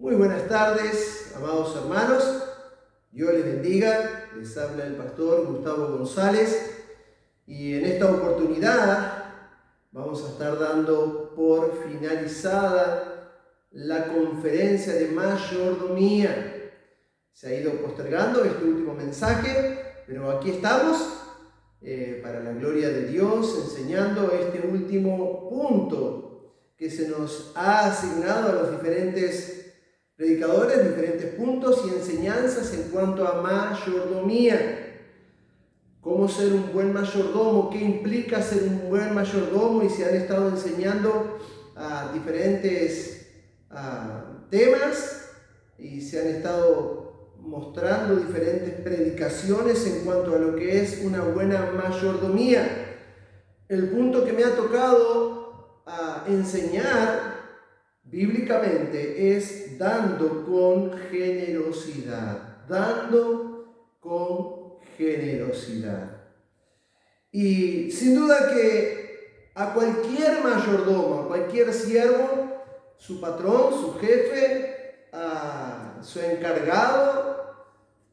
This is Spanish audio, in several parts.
Muy buenas tardes, amados hermanos. Dios les bendiga. Les habla el pastor Gustavo González. Y en esta oportunidad vamos a estar dando por finalizada la conferencia de mayordomía. Se ha ido postergando este último mensaje, pero aquí estamos para la gloria de Dios, enseñando este último punto que se nos ha asignado a los diferentes predicadores, diferentes puntos y enseñanzas en cuanto a mayordomía. Cómo ser un buen mayordomo, qué implica ser un buen mayordomo, y se han estado enseñando diferentes temas y se han estado mostrando diferentes predicaciones en cuanto a lo que es una buena mayordomía. El punto que me ha tocado enseñar bíblicamente es dando con generosidad, dando con generosidad. Y sin duda que a cualquier mayordomo, a cualquier siervo, su patrón, su jefe, su encargado,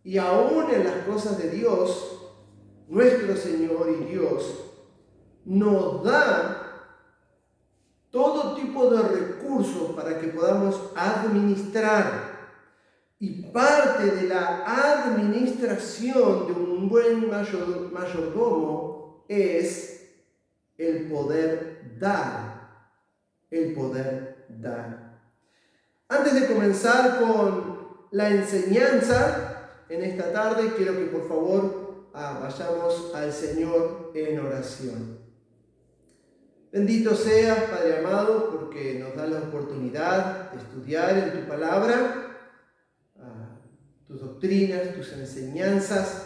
y aún en las cosas de Dios, nuestro Señor y Dios nos da todo tipo de recursos para que podamos administrar. Y parte de la administración de un buen mayordomo es el poder dar. El poder dar. Antes de comenzar con la enseñanza en esta tarde, quiero que por favor vayamos al Señor en oración. Bendito seas, Padre amado, porque nos da la oportunidad de estudiar en tu palabra, tus doctrinas, tus enseñanzas,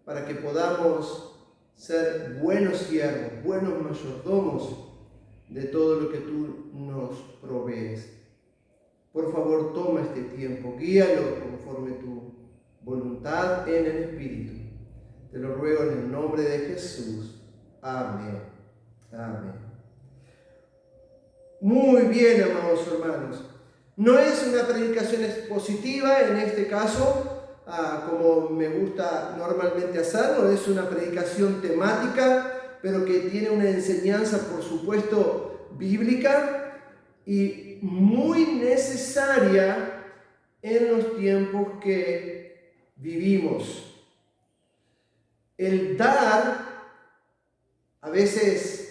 para que podamos ser buenos siervos, buenos mayordomos de todo lo que tú nos provees. Por favor, toma este tiempo, guíalo conforme tu voluntad en el Espíritu. Te lo ruego en el nombre de Jesús. Amén. Amén. Muy bien, amados hermanos. No es una predicación expositiva en este caso, como me gusta normalmente hacerlo. Es una predicación temática, pero que tiene una enseñanza, por supuesto, bíblica y muy necesaria en los tiempos que vivimos. El dar a veces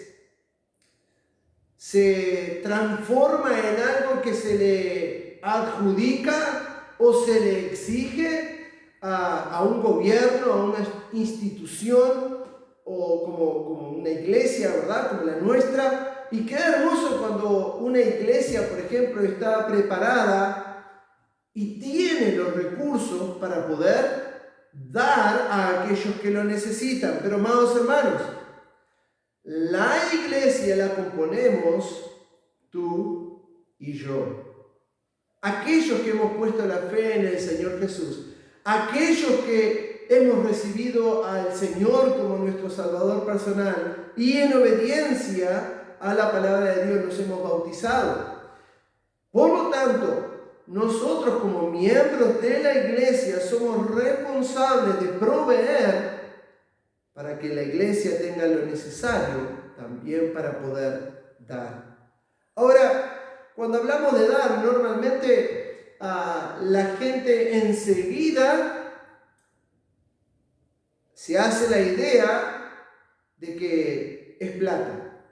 se transforma en algo que se le adjudica o se le exige a un gobierno, a una institución o como una iglesia, ¿verdad? Como la nuestra. Y qué hermoso cuando una iglesia, por ejemplo, está preparada y tiene los recursos para poder dar a aquellos que lo necesitan. Pero, amados hermanos, la iglesia la componemos tú y yo. Aquellos que hemos puesto la fe en el Señor Jesús. Aquellos que hemos recibido al Señor como nuestro Salvador personal y en obediencia a la palabra de Dios nos hemos bautizado. Por lo tanto, nosotros como miembros de la iglesia somos responsables de proveer para que la iglesia tenga lo necesario también para poder dar. Ahora, cuando hablamos de dar, normalmente la gente enseguida se hace la idea de que es plata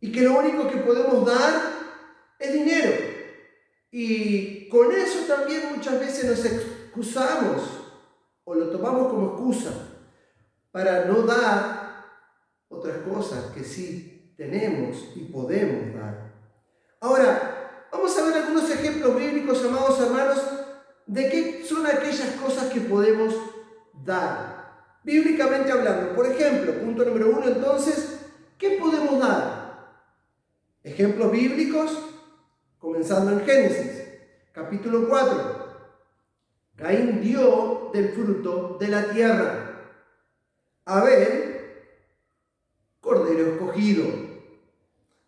y que lo único que podemos dar es dinero. Y con eso también muchas veces nos excusamos o lo tomamos como excusa para no dar otras cosas que sí tenemos y podemos dar. Ahora, vamos a ver algunos ejemplos bíblicos, amados hermanos, de qué son aquellas cosas que podemos dar, bíblicamente hablando. Por ejemplo, punto número 1, entonces, ¿qué podemos dar? Ejemplos bíblicos, comenzando en Génesis, capítulo 4. Caín dio del fruto de la tierra. Abel, cordero escogido.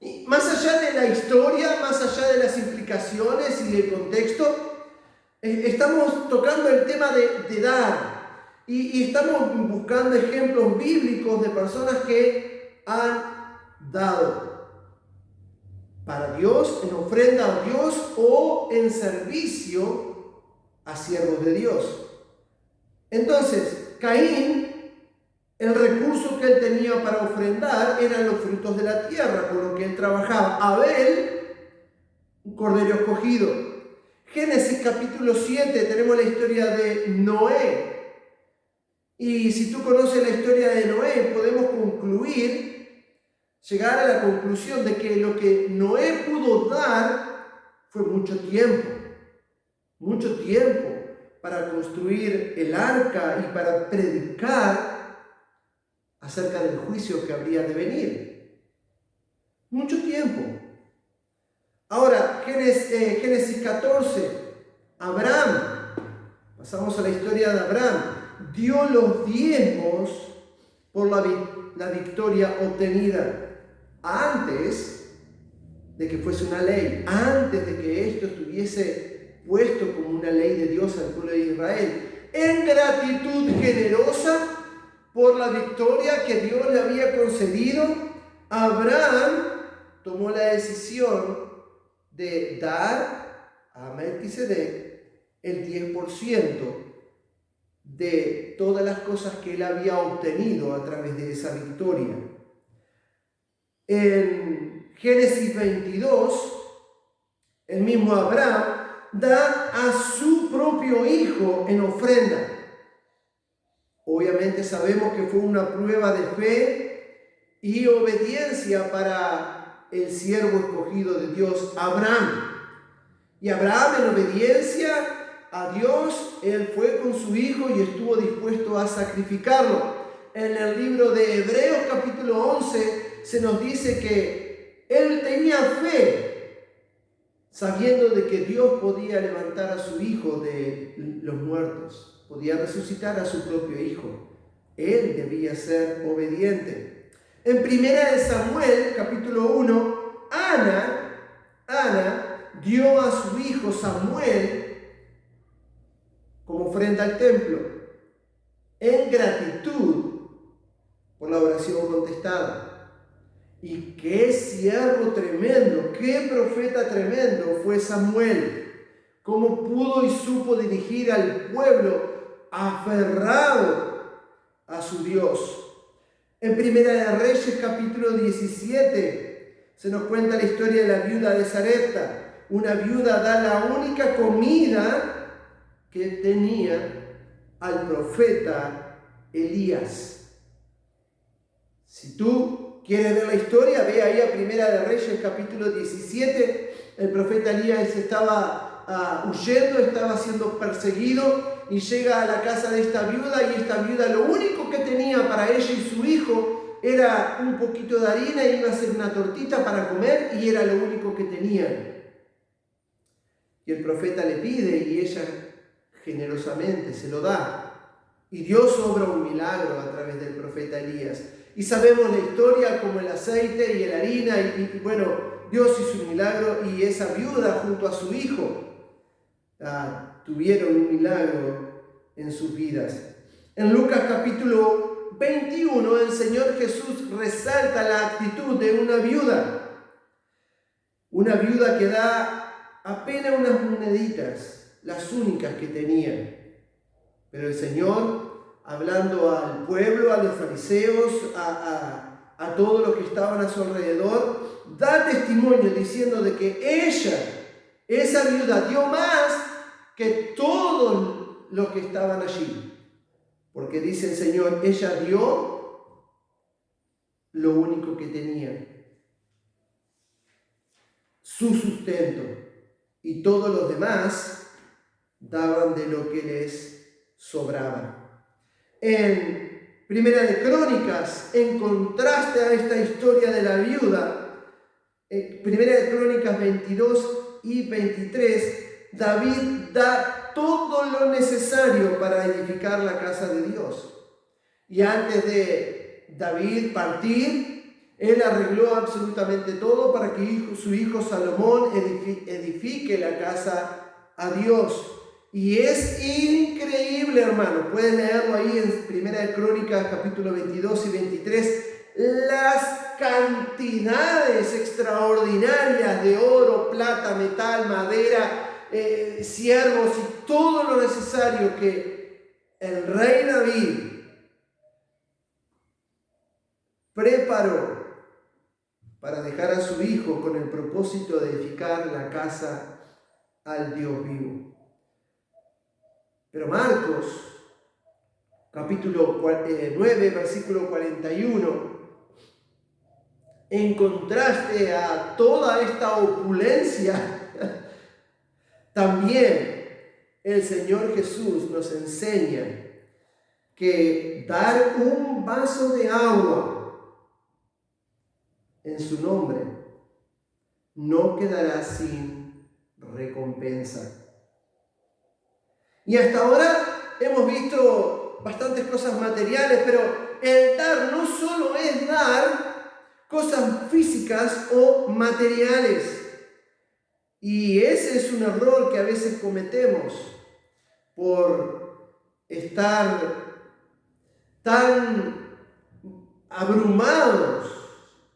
Y más allá de la historia, más allá de las implicaciones explicaciones y de contexto, estamos tocando el tema de dar y estamos buscando ejemplos bíblicos de personas que han dado para Dios, en ofrenda a Dios o en servicio a siervos de Dios. Entonces, Caín, el recurso que él tenía para ofrendar eran los frutos de la tierra, con lo que él trabajaba. Abel, un cordero escogido. Génesis capítulo 7, tenemos la historia de Noé. Y si tú conoces la historia de Noé, podemos llegar a la conclusión de que lo que Noé pudo dar fue mucho tiempo para construir el arca y para predicar acerca del juicio que habría de venir. Mucho tiempo. Ahora, Génesis 14, Abraham, pasamos a la historia de Abraham, dio los diezmos por la victoria obtenida antes de que fuese una ley, antes de que esto estuviese puesto como una ley de Dios al pueblo de Israel. En gratitud generosa por la victoria que Dios le había concedido, Abraham tomó la decisión de dar a Melquisedec el 10% de todas las cosas que él había obtenido a través de esa victoria. En Génesis 22, el mismo Abraham da a su propio hijo en ofrenda. Obviamente sabemos que fue una prueba de fe y obediencia para el siervo escogido de Dios, Abraham. Y Abraham, en obediencia a Dios, él fue con su hijo y estuvo dispuesto a sacrificarlo. En el libro de Hebreos capítulo 11 se nos dice que él tenía fe, sabiendo de que Dios podía levantar a su hijo de los muertos, podía resucitar a su propio hijo. Él debía ser obediente. En Primera de Samuel capítulo 1, Ana dio a su hijo Samuel como ofrenda al templo, en gratitud por la oración contestada. Y qué siervo tremendo, qué profeta tremendo fue Samuel. Cómo pudo y supo dirigir al pueblo aferrado a su Dios. En Primera de Reyes capítulo 17 se nos cuenta la historia de la viuda de Sarepta. Una viuda da la única comida que tenía al profeta Elías. Si tú quieres ver la historia, ve ahí a Primera de Reyes capítulo 17. El profeta Elías estaba huyendo, estaba siendo perseguido y llega a la casa de esta viuda, y esta viuda lo único que tenía para ella y su hijo era un poquito de harina, y iba a hacer una tortita para comer, y era lo único que tenían. Y el profeta le pide y ella generosamente se lo da. Y Dios obra un milagro a través del profeta Elías. Y sabemos la historia, como el aceite y la harina, y bueno, Dios hizo un milagro, y esa viuda junto a su hijo tuvieron un milagro en sus vidas. En Lucas capítulo 21, el Señor Jesús resalta la actitud de una viuda que da apenas unas moneditas, las únicas que tenía. Pero el Señor, hablando al pueblo, a los fariseos, a todos los que estaban a su alrededor, da testimonio diciendo de que esa viuda, dio más que todos los que estaban allí. Porque dice el Señor, ella dio lo único que tenía, su sustento, y todos los demás daban de lo que les sobraba. En Primera de Crónicas, en contraste a esta historia de la viuda, Primera de Crónicas 22 y 23, David da todo lo necesario para edificar la casa de Dios. Y antes de David partir, Él arregló absolutamente todo para que su hijo Salomón edifique la casa a Dios. Y es increíble, hermano. Pueden leerlo ahí en Primera de Crónicas, capítulo 22 y 23. Las cantidades extraordinarias de oro, plata, metal, madera, siervos y todo lo necesario que el rey David preparó para dejar a su hijo con el propósito de edificar la casa al Dios vivo. Pero Marcos, capítulo 9, versículo 41, en contraste a toda esta opulencia, también el Señor Jesús nos enseña que dar un vaso de agua en su nombre no quedará sin recompensa. Y hasta ahora hemos visto bastantes cosas materiales, pero el dar no solo es dar cosas físicas o materiales. Y ese es un error que a veces cometemos por estar tan abrumados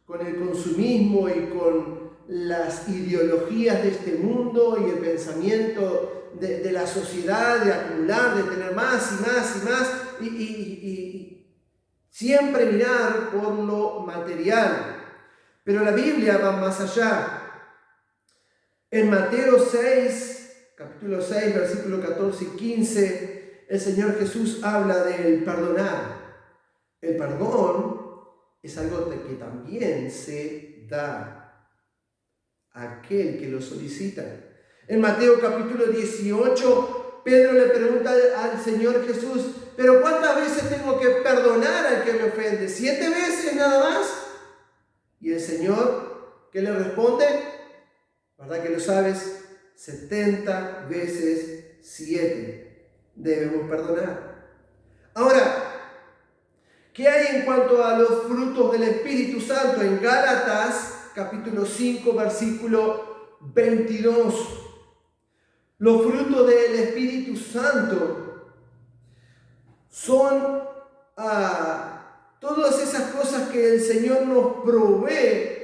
con el consumismo y con las ideologías de este mundo y el pensamiento de la sociedad, de acumular, de tener más y más y más, y siempre mirar por lo material. Pero la Biblia va más allá. En Mateo 6, capítulo 6, versículo 14 y 15, el Señor Jesús habla del perdonar. El perdón es algo que también se da a aquel que lo solicita. En Mateo capítulo 18, Pedro le pregunta al Señor Jesús, ¿pero cuántas veces tengo que perdonar al que me ofende? ¿7 veces nada más? Y el Señor, ¿qué le responde? ¿Verdad que lo sabes? 70 veces 7 debemos perdonar. Ahora, ¿qué hay en cuanto a los frutos del Espíritu Santo? En Gálatas, capítulo 5, versículo 22. Los frutos del Espíritu Santo son todas esas cosas que el Señor nos provee,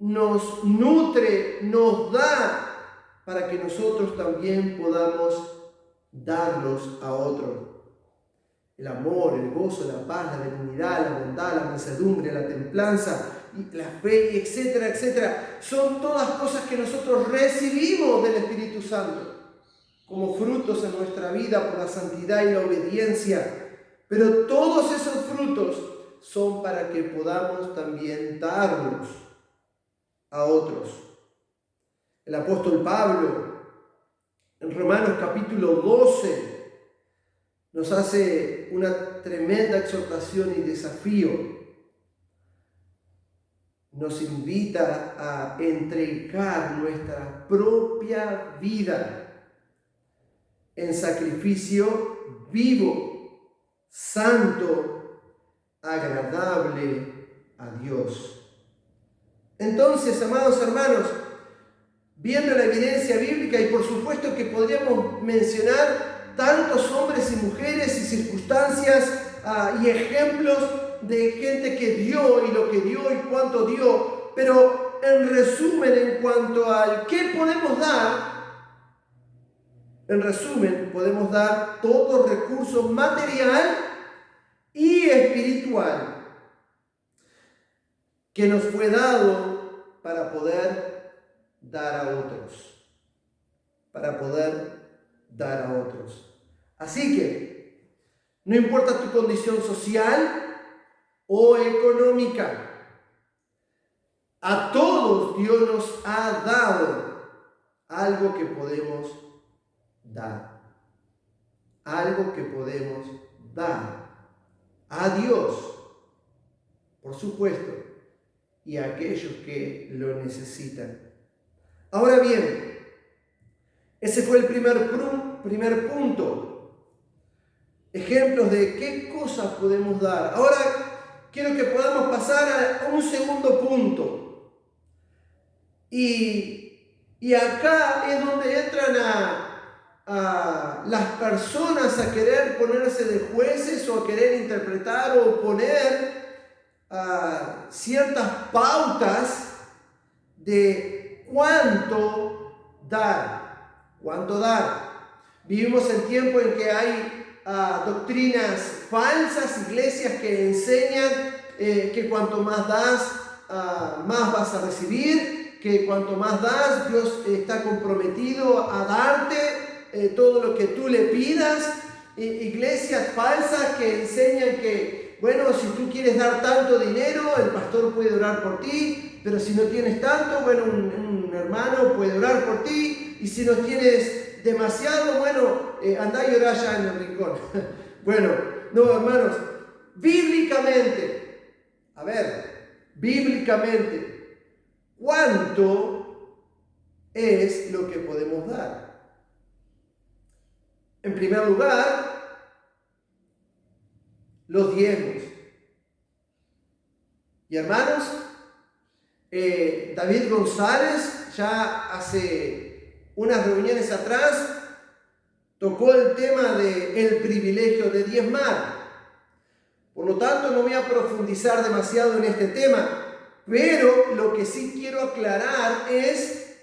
nos nutre, nos da, para que nosotros también podamos darlos a otros. El amor, el gozo, la paz, la benignidad, la bondad, la mansedumbre, la templanza, la fe, etcétera, etcétera. Son todas cosas que nosotros recibimos del Espíritu Santo como frutos en nuestra vida por la santidad y la obediencia. Pero todos esos frutos son para que podamos también darlos a otros. El apóstol Pablo, en Romanos capítulo 12, nos hace una tremenda exhortación y desafío. Nos invita a entregar nuestra propia vida en sacrificio vivo, santo, agradable a Dios. Entonces, amados hermanos, viendo la evidencia bíblica, y por supuesto que podríamos mencionar tantos hombres y mujeres y circunstancias y ejemplos de gente que dio y lo que dio y cuánto dio, pero en resumen, en cuanto al qué podemos dar, en resumen, podemos dar todo recurso material y espiritual que nos fue dado para poder dar a otros, para poder dar a otros. Así que, no importa tu condición social o económica, a todos Dios nos ha dado algo que podemos dar. Algo que podemos dar a Dios, por supuesto, y a aquellos que lo necesitan. Ahora bien, ese fue el primer punto. Ejemplos de qué cosas podemos dar. Ahora quiero que podamos pasar a un segundo punto. Y acá es donde entran a las personas a querer ponerse de jueces o a querer interpretar o poner ciertas pautas de cuánto dar. Vivimos en tiempo en que hay doctrinas falsas, iglesias que enseñan que cuanto más das, más vas a recibir, que cuanto más das, Dios está comprometido a darte todo lo que tú le pidas. Iglesias falsas que enseñan que, bueno, si tú quieres dar tanto dinero, el pastor puede orar por ti, pero si no tienes tanto, bueno, un hermano puede orar por ti, y si no tienes demasiado, bueno, andá y orá allá en el rincón. Bueno, no, hermanos, bíblicamente, ¿cuánto es lo que podemos dar? En primer lugar, los diezmos. Y hermanos, David González ya hace unas reuniones atrás tocó el tema del privilegio de diezmar. Por lo tanto, no voy a profundizar demasiado en este tema, pero lo que sí quiero aclarar es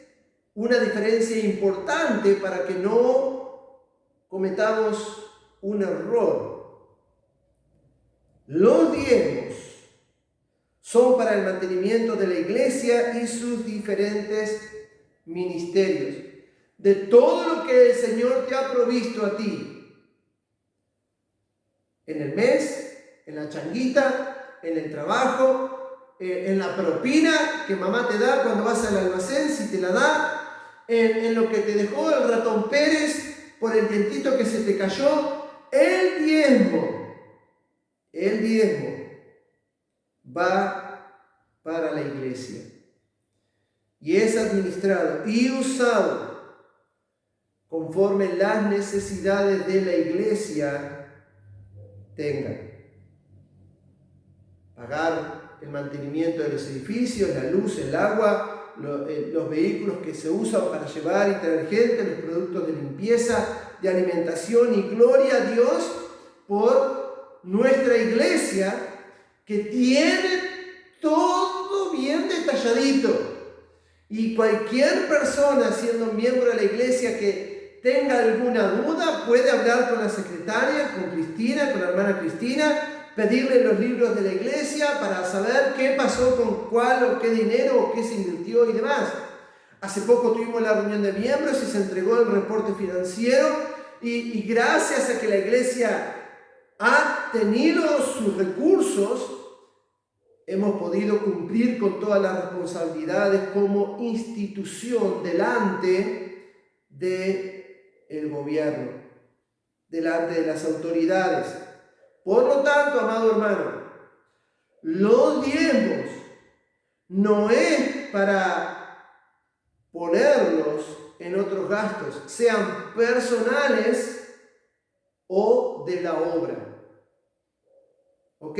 una diferencia importante para que no cometamos un error. Los diezmos son para el mantenimiento de la iglesia y sus diferentes ministerios. De todo lo que el Señor te ha provisto a ti, en el mes, en la changuita, en el trabajo, en la propina que mamá te da cuando vas al almacén, si te la da, en lo que te dejó el ratón Pérez por el dientito que se te cayó, el diezmo va para la iglesia y es administrado y usado conforme las necesidades de la iglesia tengan. Pagar el mantenimiento de los edificios, la luz, el agua, los vehículos que se usan para llevar y traer gente, los productos de limpieza, de alimentación, y gloria a Dios por nuestra iglesia que tiene todo bien detalladito. Y cualquier persona siendo miembro de la iglesia que tenga alguna duda puede hablar con la secretaria, con Cristina, con la hermana Cristina, pedirle los libros de la iglesia para saber qué pasó con cuál o qué dinero o qué se invirtió y demás. Hace poco tuvimos la reunión de miembros y se entregó el reporte financiero y gracias a que la iglesia ha tenido sus recursos, hemos podido cumplir con todas las responsabilidades como institución delante del gobierno, delante de las autoridades. Por lo tanto, amado hermano, los diezmos no es para ponerlos en otros gastos, sean personales o de la obra. ¿Ok?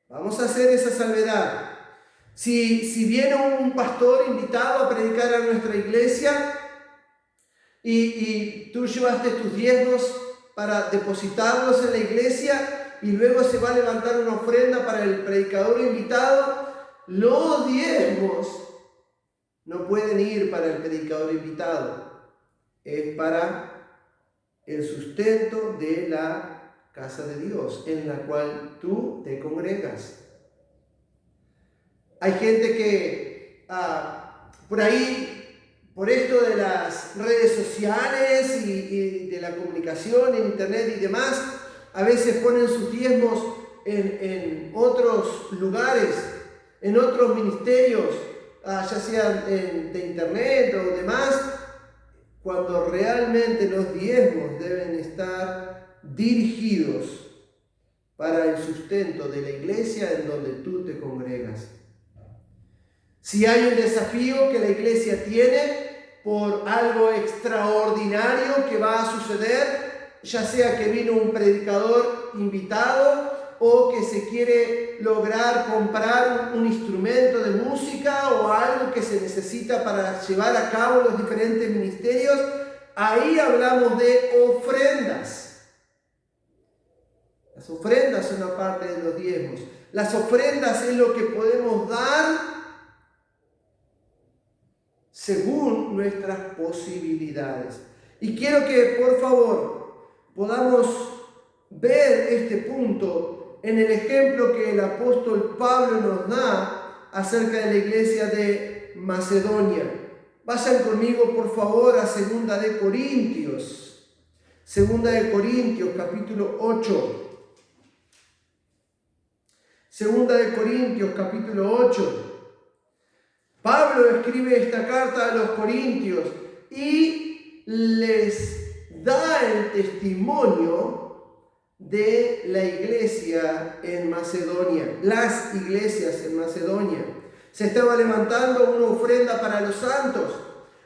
Vamos a hacer esa salvedad. Si viene un pastor invitado a predicar a nuestra iglesia y tú llevaste tus diezmos para depositarlos en la iglesia y luego se va a levantar una ofrenda para el predicador invitado, los diezmos no pueden ir para el predicador invitado, es para el sustento de la casa de Dios en la cual tú te congregas. Hay gente que por ahí, por esto de las redes sociales y de la comunicación en internet y demás, a veces ponen sus diezmos en otros lugares, en otros ministerios, ya sean de internet o demás, cuando realmente los diezmos deben estar dirigidos para el sustento de la iglesia en donde tú te congregas. Si hay un desafío que la iglesia tiene por algo extraordinario que va a suceder, ya sea que vino un predicador invitado o que se quiere lograr comprar un instrumento de música o algo que se necesita para llevar a cabo los diferentes ministerios, ahí hablamos de ofrendas. Las ofrendas son una parte de los diezmos. Las ofrendas es lo que podemos dar según nuestras posibilidades. Y quiero que, por favor, podamos ver este punto en el ejemplo que el apóstol Pablo nos da acerca de la iglesia de Macedonia. Vayan conmigo, por favor, a 2 de Corintios. 2 de Corintios, capítulo 8. 2 de Corintios, capítulo 8. Pablo escribe esta carta a los corintios y les da el testimonio de la iglesia en Macedonia, las iglesias en Macedonia. Se estaba levantando una ofrenda para los santos,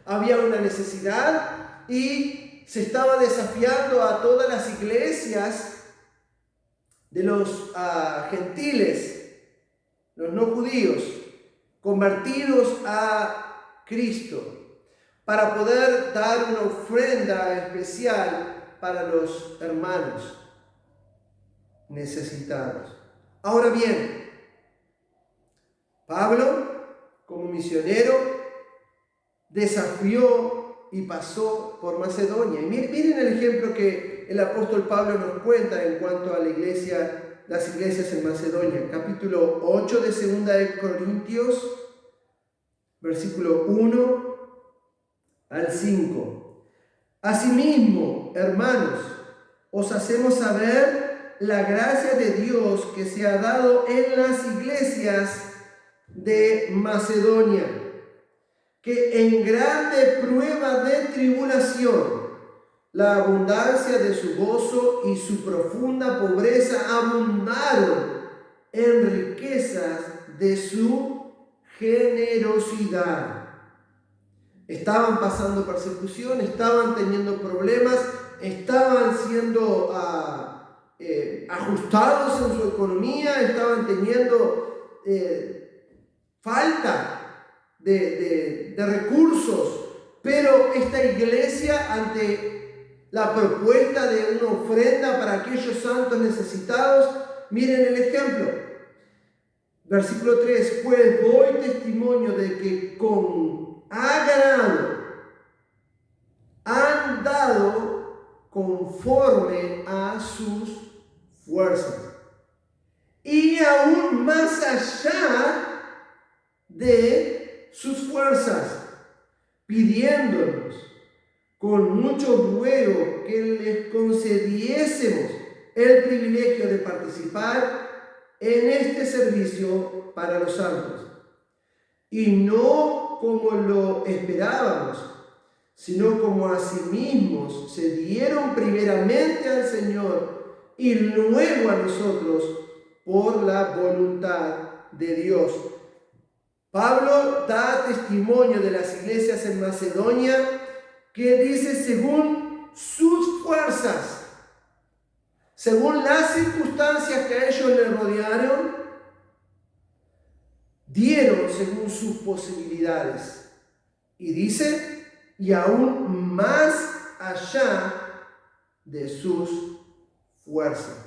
había una necesidad y se estaba desafiando a todas las iglesias de los gentiles, los no judíos, convertidos a Cristo, para poder dar una ofrenda especial para los hermanos necesitados. Ahora bien, Pablo, como misionero, desafió y pasó por Macedonia. Y miren el ejemplo que el apóstol Pablo nos cuenta en cuanto a la iglesia, las iglesias en Macedonia. Capítulo 8 de 2 de Corintios, versículo 1 al 5. Asimismo, hermanos, os hacemos saber la gracia de Dios que se ha dado en las iglesias de Macedonia, que en grande prueba de tribulación, la abundancia de su gozo y su profunda pobreza abundaron en riquezas de su generosidad. Estaban pasando persecución, estaban teniendo problemas, estaban siendo ajustados en su economía, estaban teniendo falta de recursos, pero esta iglesia, ante la propuesta de una ofrenda para aquellos santos necesitados, miren el ejemplo. Versículo 3, pues doy testimonio de que con agrado han dado conforme a sus fuerzas, y aún más allá de sus fuerzas, pidiéndonos con mucho ruego que les concediésemos el privilegio de participar en este servicio para los santos, y no como lo esperábamos, sino como a sí mismos se dieron primeramente al Señor y luego a nosotros por la voluntad de Dios. Pablo da testimonio de las iglesias en Macedonia que dice según sus fuerzas, según las circunstancias que a ellos les rodearon, dieron según sus posibilidades. Y dice, y aún más allá de sus fuerzas.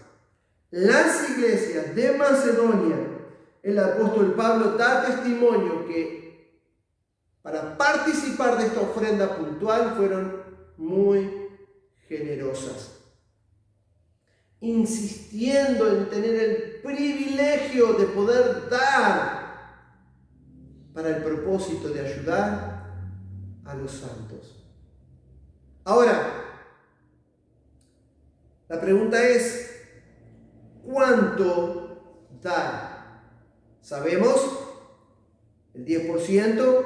Las iglesias de Macedonia, el apóstol Pablo da testimonio que para participar de esta ofrenda puntual fueron muy generosas, insistiendo en tener el privilegio de poder dar para el propósito de ayudar a los santos. Ahora, la pregunta es, ¿cuánto dar? Sabemos, el 10%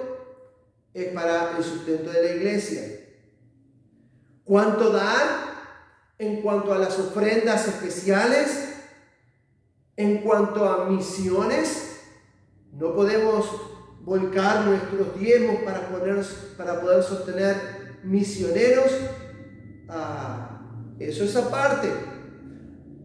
es para el sustento de la iglesia. ¿Cuánto dar en cuanto a las ofrendas especiales? En cuanto a misiones, no podemos volcar nuestros diezmos para poder sostener misioneros. Eso es aparte.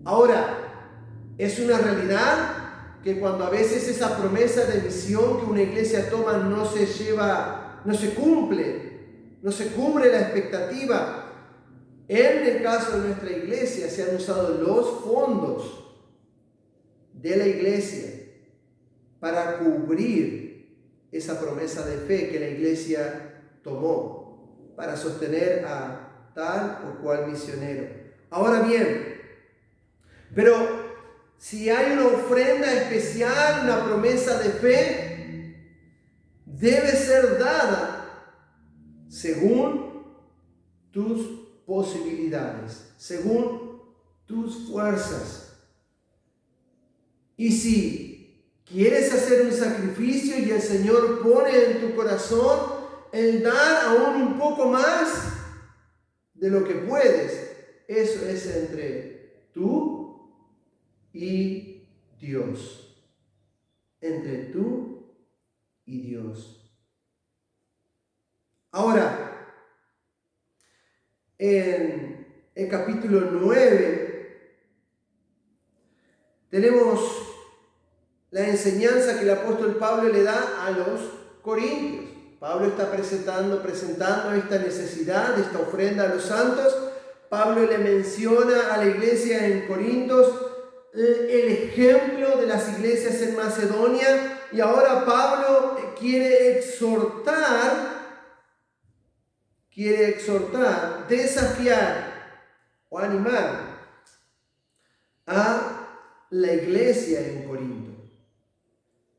Ahora, Es una realidad que cuando a veces esa promesa de misión que una iglesia toma no se cumple, no se cubre la expectativa. En el caso de nuestra iglesia se han usado los fondos de la iglesia para cubrir esa promesa de fe que la iglesia tomó para sostener a tal o cual misionero. Ahora bien, pero si hay una ofrenda especial, una promesa de fe, debe ser dada según tus posibilidades, según tus fuerzas. Y si quieres hacer un sacrificio y el Señor pone en tu corazón el dar aún un poco más de lo que puedes, eso es entre tú y Dios. Entre tú y Dios. Ahora, en el capítulo 9 tenemos la enseñanza que el apóstol Pablo le da a los corintios. Pablo está presentando esta necesidad, esta ofrenda a los santos. Pablo le menciona a la iglesia en Corintios el ejemplo de las iglesias en Macedonia, y ahora Pablo quiere exhortar, desafiar o animar a la iglesia en Corinto.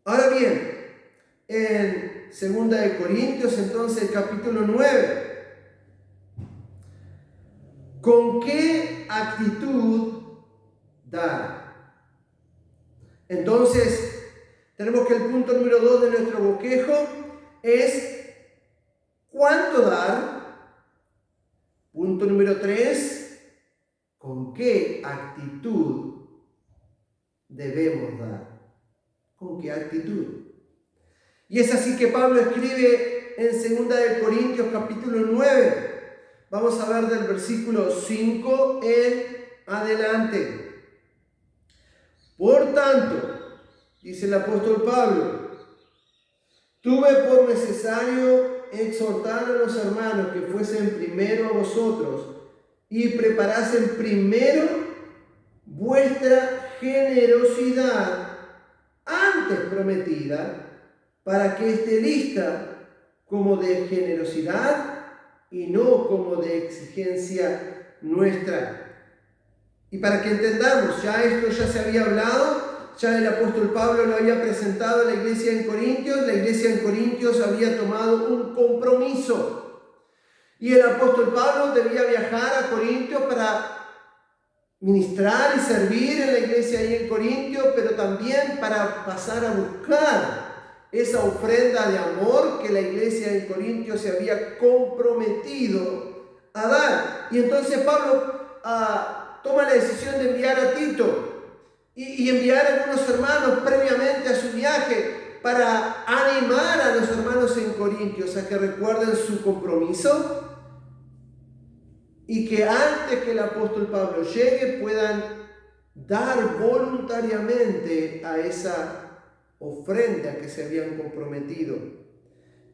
Ahora bien, en 2 de Corintios, entonces, el capítulo 9, ¿con qué actitud dar? Entonces, tenemos que el punto número 2 de nuestro bosquejo es ¿cuánto dar? Punto número 3, ¿con qué actitud debemos dar? ¿Con qué actitud? Y es así que Pablo escribe en 2 de Corintios capítulo 9. Vamos a ver del versículo 5 en adelante. Por tanto, dice el apóstol Pablo, tuve por necesario exhortar a los hermanos que fuesen primero a vosotros y preparasen primero vuestra generosidad antes prometida, para que esté lista como de generosidad y no como de exigencia nuestra. Y para que entendamos, esto ya se había hablado, ya el apóstol Pablo lo había presentado a la iglesia en Corintios. La iglesia en Corintios había tomado un compromiso. Y el apóstol Pablo debía viajar a Corintios para ministrar y servir en la iglesia ahí en Corintios, pero también para pasar a buscar esa ofrenda de amor que la iglesia en Corintios se había comprometido a dar. Y entonces Pablo toma la decisión de enviar a Tito y enviar a algunos hermanos previamente a su viaje para animar a los hermanos en Corintios a que recuerden su compromiso y que antes que el apóstol Pablo llegue puedan dar voluntariamente a esa ofrenda que se habían comprometido.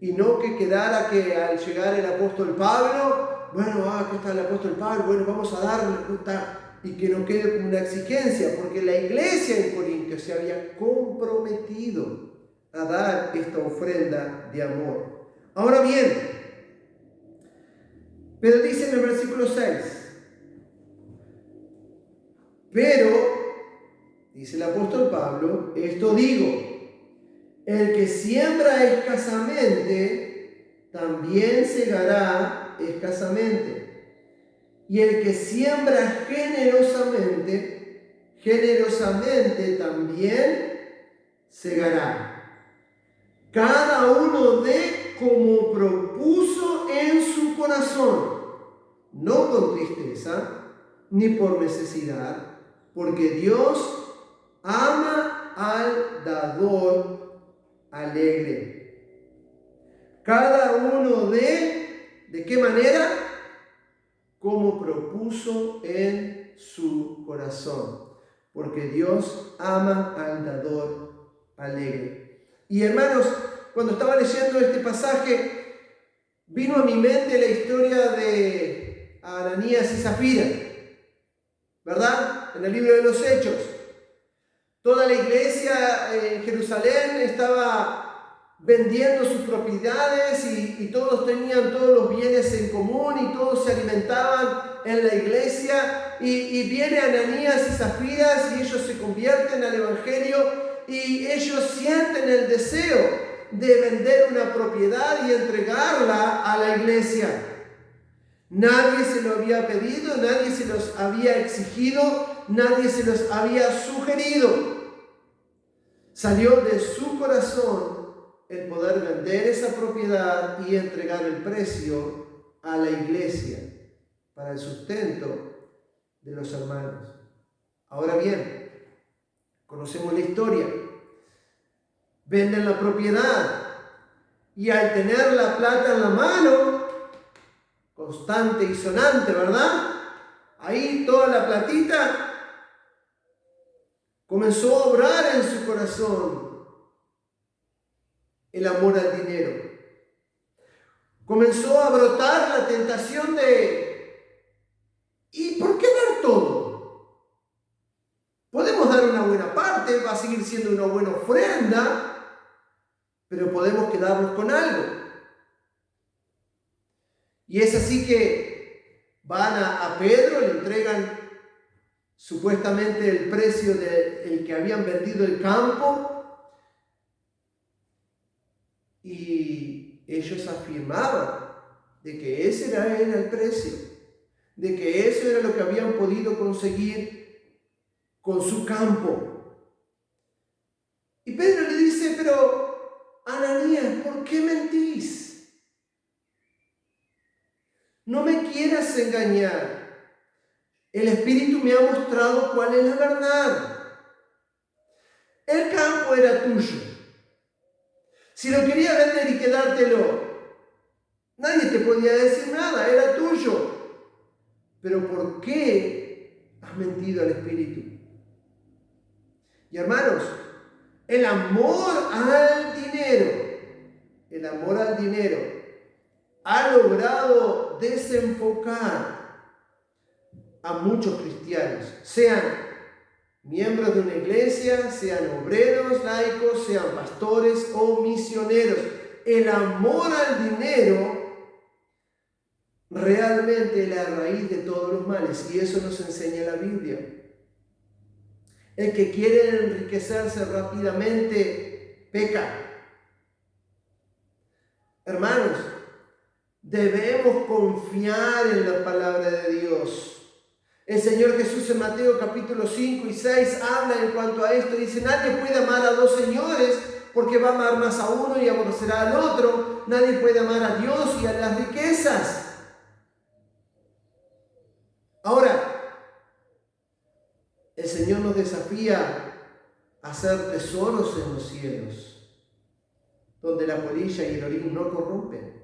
Y no que quedara que al llegar el apóstol Pablo, aquí está el apóstol Pablo, vamos a darle, y que no quede como una exigencia, porque la iglesia en Corintios se había comprometido a dar esta ofrenda de amor. Ahora bien, pero dice en el versículo 6, pero, dice el apóstol Pablo, esto digo, el que siembra escasamente, también segará escasamente. Y el que siembra generosamente también segará. Cada uno dé como propuso en su corazón, no con tristeza, ni por necesidad, porque Dios ama al dador alegre. Cada uno ¿de qué manera? Como propuso en su corazón. porque Dios ama al dador alegre. Y hermanos, cuando estaba leyendo este pasaje, vino a mi mente la historia de Ananías y Zafira, ¿verdad? En el libro de los Hechos. Toda la iglesia en Jerusalén estaba vendiendo sus propiedades y todos tenían todos los bienes en común y todos se alimentaban en la iglesia. Y viene Ananías y Zafira y ellos se convierten al evangelio y ellos sienten el deseo de vender una propiedad y entregarla a la iglesia. Nadie se lo había pedido, nadie se los había exigido, nadie se los había sugerido. Salió de su corazón el poder vender esa propiedad y entregar el precio a la iglesia para el sustento de los hermanos. Ahora bien, conocemos la historia. Venden la propiedad y al tener la plata en la mano, constante y sonante, ¿verdad? Ahí toda la platita comenzó a obrar en su corazón el amor al dinero. Comenzó a brotar la tentación de ¿y por qué dar todo? Podemos dar una buena parte, va a seguir siendo una buena ofrenda, pero podemos quedarnos con algo. Y es así que van a Pedro, le entregan supuestamente el precio del que habían vendido el campo y ellos afirmaban de que ese era el precio, de que eso era lo que habían podido conseguir con su campo. Y Pedro le dice, pero Ananías, ¿por qué mentís? No me quieras engañar. El Espíritu me ha mostrado cuál es la verdad. El campo era tuyo. Si lo querías vender y quedártelo, nadie te podía decir nada, era tuyo. Pero ¿por qué has mentido al Espíritu? Y hermanos, el amor al dinero ha logrado desenfocar a muchos cristianos, sean miembros de una iglesia, sean obreros, laicos, sean pastores o misioneros. El amor al dinero realmente es la raíz de todos los males y eso nos enseña la Biblia. El que quiere enriquecerse rápidamente peca. Hermanos, debemos confiar en la palabra de Dios. El Señor Jesús en Mateo capítulo 5 y 6 habla en cuanto a esto. Dice, nadie puede amar a dos señores porque va a amar más a uno y aborrecerá al otro. Nadie puede amar a Dios y a las riquezas. Ahora, el Señor nos desafía a hacer tesoros en los cielos, donde la polilla y el orín no corrompen.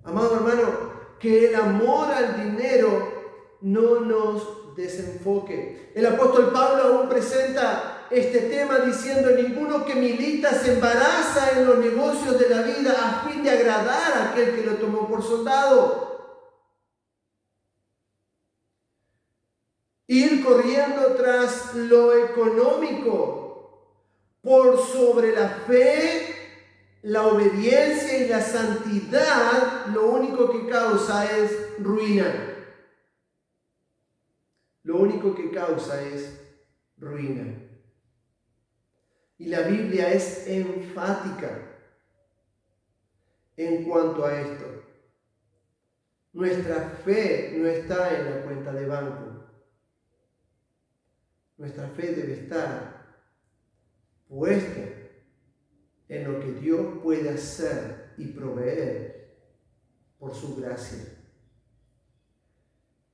Amado hermano, que el amor al dinero no nos desenfoque. El apóstol Pablo aún presenta este tema diciendo, ninguno que milita se embaraza en los negocios de la vida a fin de agradar a aquel que lo tomó por soldado. Ir corriendo tras lo económico por sobre la fe, la obediencia y la santidad, lo único que causa es ruina. Lo único que causa es ruina. Y la Biblia es enfática en cuanto a esto. Nuestra fe no está en la cuenta de banco. Nuestra fe debe estar puesta en lo que Dios puede hacer y proveer por su gracia.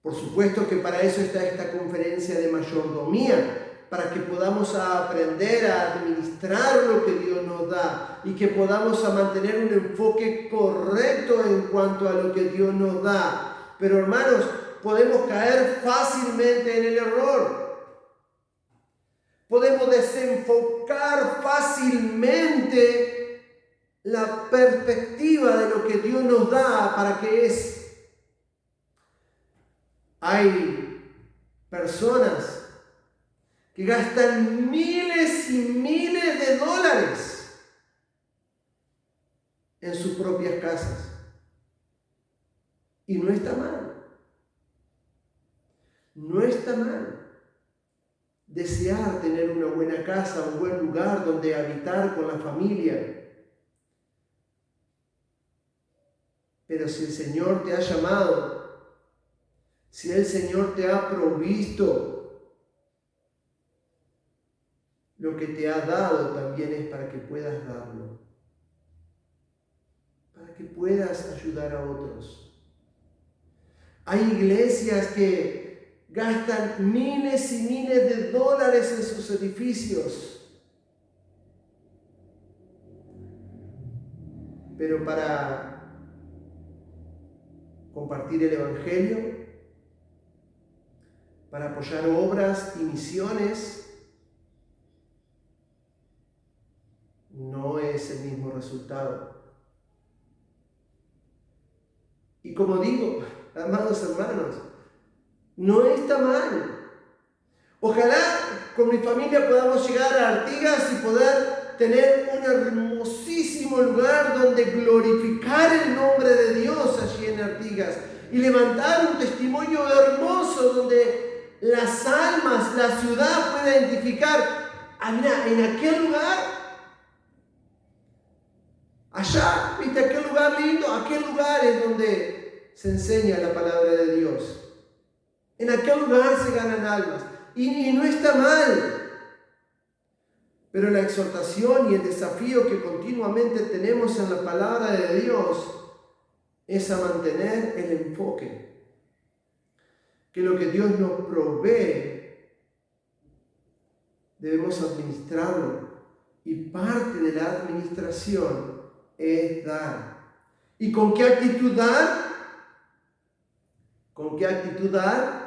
Por supuesto que para eso está esta conferencia de mayordomía, para que podamos aprender a administrar lo que Dios nos da y que podamos mantener un enfoque correcto en cuanto a lo que Dios nos da. Pero hermanos, podemos caer fácilmente en el error. Podemos desenfocar fácilmente la perspectiva de lo que Dios nos da para que es. Hay personas que gastan miles y miles de dólares en sus propias casas. Y no está mal. No está mal desear tener una buena casa, un buen lugar donde habitar con la familia. Pero si el Señor te ha llamado, si el Señor te ha provisto, lo que te ha dado también es para que puedas darlo, para que puedas ayudar a otros. Hay iglesias que gastan miles y miles de dólares en sus edificios, pero para compartir el Evangelio, para apoyar obras y misiones, no es el mismo resultado. Y como digo, amados hermanos, no está mal. Ojalá con mi familia podamos llegar a Artigas y poder tener un hermosísimo lugar donde glorificar el nombre de Dios allí en Artigas y levantar un testimonio hermoso donde las almas, la ciudad pueda identificar, mira, en aquel lugar, allá, viste, aquel lugar lindo, aquel lugar es donde se enseña la palabra de Dios. En aquel lugar se ganan almas. Y no está mal. Pero la exhortación y el desafío que continuamente tenemos en la palabra de Dios es a mantener el enfoque. Que lo que Dios nos provee debemos administrarlo. Y parte de la administración es dar. ¿Y con qué actitud dar? ¿Con qué actitud dar?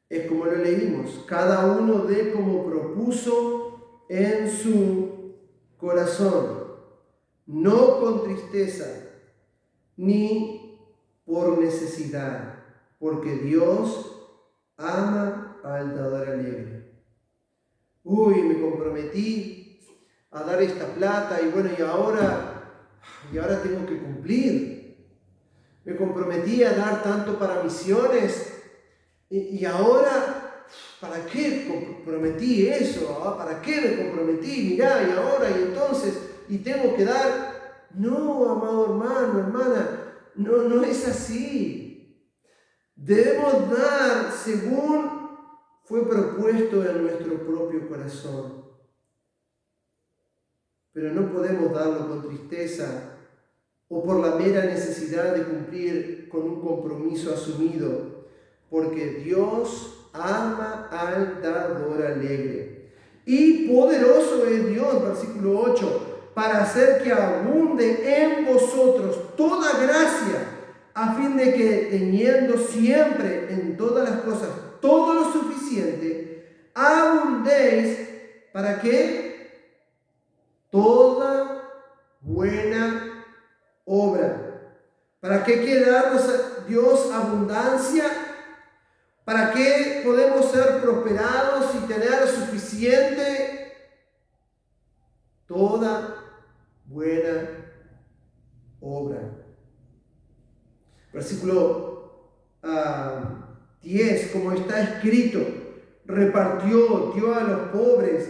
Es como lo leímos, cada uno dé como propuso en su corazón, no con tristeza, ni por necesidad, porque Dios ama al dador alegre. Me comprometí a dar esta plata y bueno, y ahora tengo que cumplir. Me comprometí a dar tanto para misiones. Y ahora, ¿para qué comprometí eso? ¿Para qué me comprometí? Mirá, y ahora, y entonces, y tengo que dar. No, amado hermano, hermana, no es así. Debemos dar según fue propuesto en nuestro propio corazón. Pero no podemos darlo con tristeza o por la mera necesidad de cumplir con un compromiso asumido. Porque Dios ama al dador alegre. Y poderoso es Dios, versículo 8, para hacer que abunde en vosotros toda gracia, a fin de que teniendo siempre en todas las cosas todo lo suficiente, abundéis, ¿para qué? Toda buena obra. ¿Para qué quiere darnos a Dios abundancia? ¿Para qué podemos ser prosperados y tener suficiente? Toda buena obra. Versículo 10, como está escrito, repartió, dio a los pobres,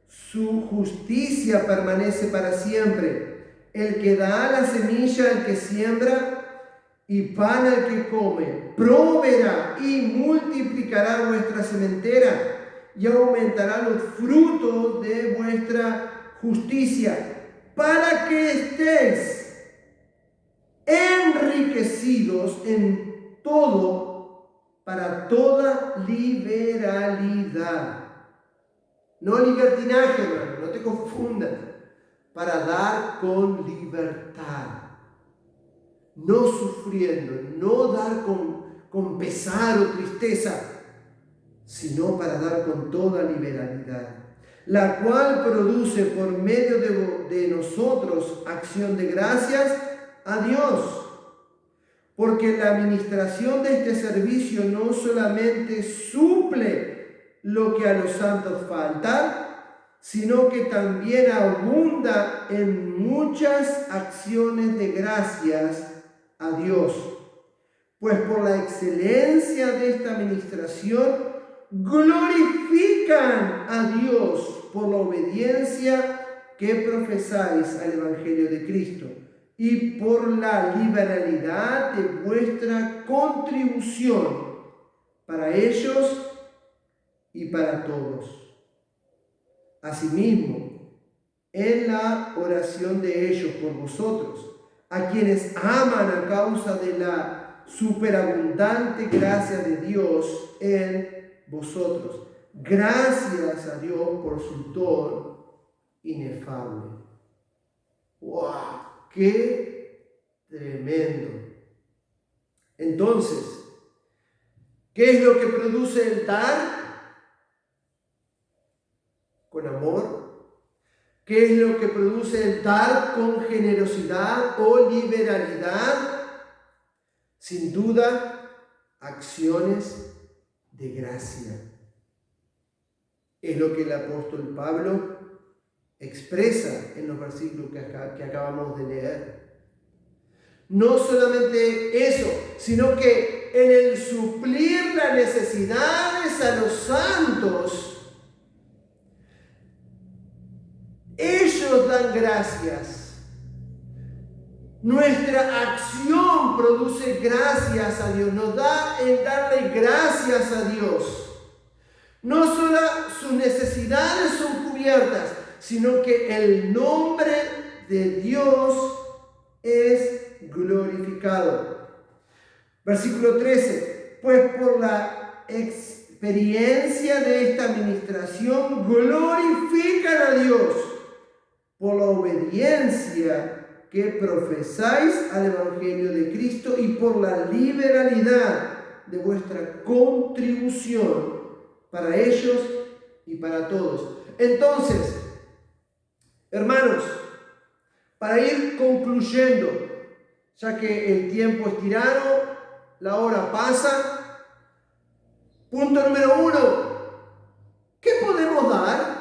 su justicia permanece para siempre. El que da la semilla al que siembra, y pan al que come, proveerá y multiplicará vuestra sementera y aumentará los frutos de vuestra justicia, para que estéis enriquecidos en todo para toda liberalidad. No libertinaje, hermano, no te confundas, para dar con libertad. no sufriendo, no dar con pesar o tristeza, sino para dar con toda liberalidad, la cual produce por medio de nosotros acción de gracias a Dios. Porque la administración de este servicio no solamente suple lo que a los santos falta, sino que también abunda en muchas acciones de gracias a Dios. Pues por la excelencia de esta administración glorifican a Dios por la obediencia que profesáis al Evangelio de Cristo y por la liberalidad de vuestra contribución para ellos y para todos. Asimismo, en la oración de ellos por vosotros, a quienes aman a causa de la superabundante gracia de Dios en vosotros. Gracias a Dios por su don inefable. ¡Wow! ¡Qué tremendo! Entonces, ¿qué es lo que produce el dar? Con amor. ¿Qué es lo que produce el dar con generosidad o liberalidad? Sin duda, acciones de gracia. Es lo que el apóstol Pablo expresa en los versículos que acabamos de leer. No solamente eso, sino que en el suplir las necesidades a los santos, ellos dan gracias. Nuestra acción produce gracias a Dios, nos da en darle gracias a Dios. No solo sus necesidades son cubiertas, sino que el nombre de Dios es glorificado. Versículo 13. Pues por la experiencia de esta administración glorifican a Dios por la obediencia que profesáis al Evangelio de Cristo y por la liberalidad de vuestra contribución para ellos y para todos. Entonces, hermanos, para ir concluyendo, ya que el tiempo es tirano, la hora pasa. Punto número 1, ¿qué podemos dar?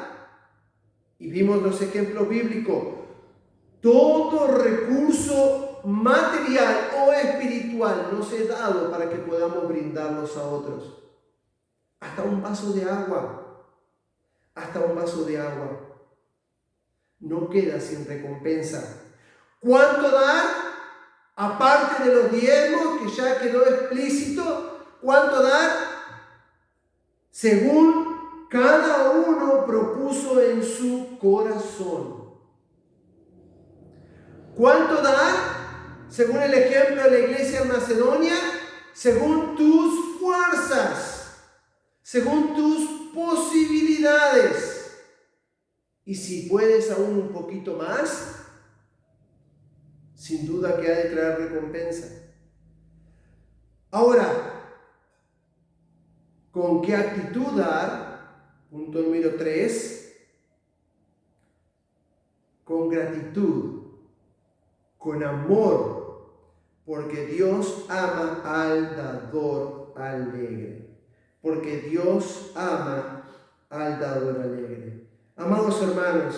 Y vimos los ejemplos bíblicos. Todo recurso material o espiritual nos es dado para que podamos brindarlos a otros. Hasta un vaso de agua. Hasta un vaso de agua. No queda sin recompensa. ¿Cuánto dar? Aparte de los diezmos, que ya quedó explícito, ¿cuánto dar? Según cada uno propuso en su corazón. ¿Cuánto dar? Según el ejemplo de la iglesia en Macedonia, según tus fuerzas, según tus posibilidades. Y si puedes aún un poquito más, sin duda que ha de traer recompensa. Ahora, ¿con qué actitud dar? Punto número 3. Con gratitud, con amor, porque Dios ama al dador alegre. Porque Dios ama al dador alegre. Amados hermanos,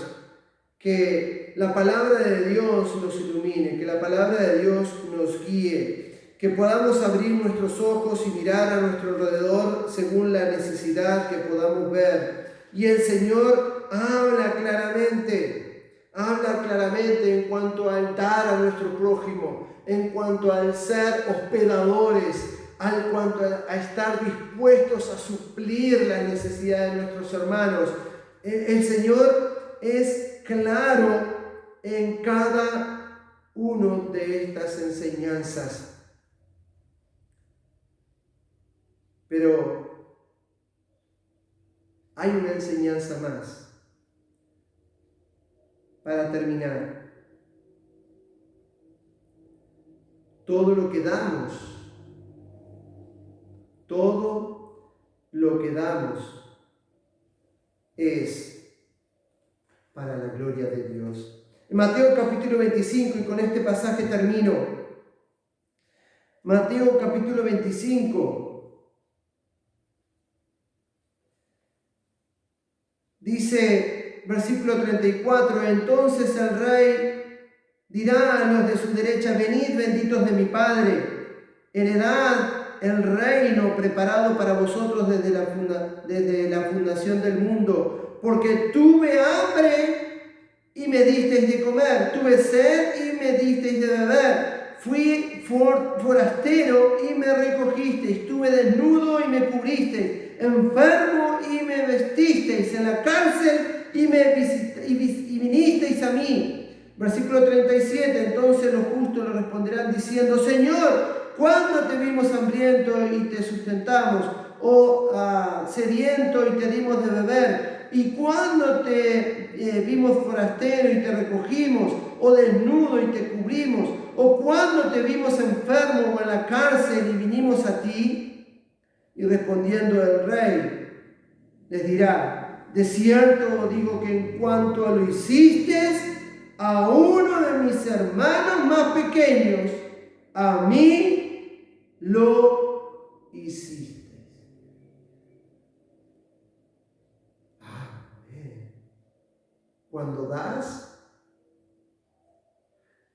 que la palabra de Dios nos ilumine, que la palabra de Dios nos guíe, que podamos abrir nuestros ojos y mirar a nuestro alrededor según la necesidad que podamos ver. Y el Señor habla claramente en cuanto al dar a nuestro prójimo, en cuanto al ser hospedadores, en cuanto a estar dispuestos a suplir las necesidades de nuestros hermanos. El Señor es claro en cada una de estas enseñanzas. Pero hay una enseñanza más. Para terminar, todo lo que damos es para la gloria de Dios. En Mateo capítulo 25, y con este pasaje termino. Mateo capítulo 25. Dice, versículo 34, entonces el rey dirá a los de su derecha, venid benditos de mi Padre, heredad el reino preparado para vosotros desde la fundación del mundo, porque tuve hambre y me disteis de comer, tuve sed y me disteis de beber, fui forastero y me recogisteis, estuve desnudo y me cubristeis, enfermo y me vestisteis, en la cárcel y vinisteis a mí. Versículo 37, entonces los justos le responderán diciendo, Señor, ¿cuándo te vimos hambriento y te sustentamos? ¿O sediento y te dimos de beber? ¿Y cuándo te vimos forastero y te recogimos? ¿O desnudo y te cubrimos? ¿O cuándo te vimos enfermo o en la cárcel y vinimos a ti? Y respondiendo el rey, les dirá, de cierto digo que en cuanto lo hiciste a uno de mis hermanos más pequeños, a mí lo hiciste. Amén. Cuando das,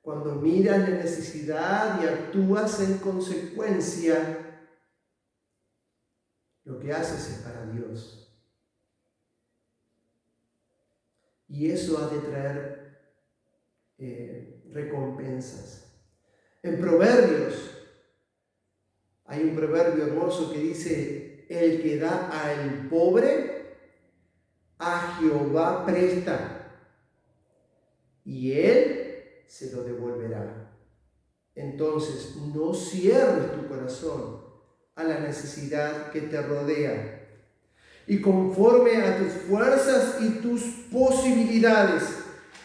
cuando miras la necesidad y actúas en consecuencia, lo que haces es para Dios. Y eso ha de traer recompensas. En Proverbios hay un proverbio hermoso que dice, el que da al pobre, a Jehová presta, y él se lo devolverá. Entonces, no cierres tu corazón a la necesidad que te rodea. Y conforme a tus fuerzas y tus posibilidades,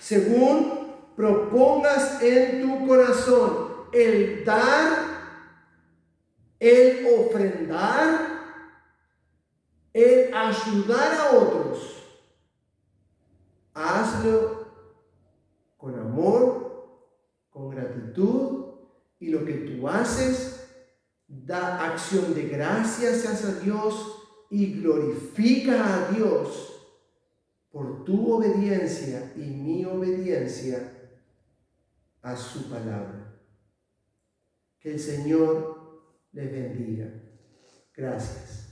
según propongas en tu corazón el dar, el ofrendar, el ayudar a otros, hazlo con amor, con gratitud, y lo que tú haces, da acción de gracias hacia Dios y glorifica a Dios por tu obediencia y mi obediencia a su palabra. Que el Señor les bendiga. Gracias.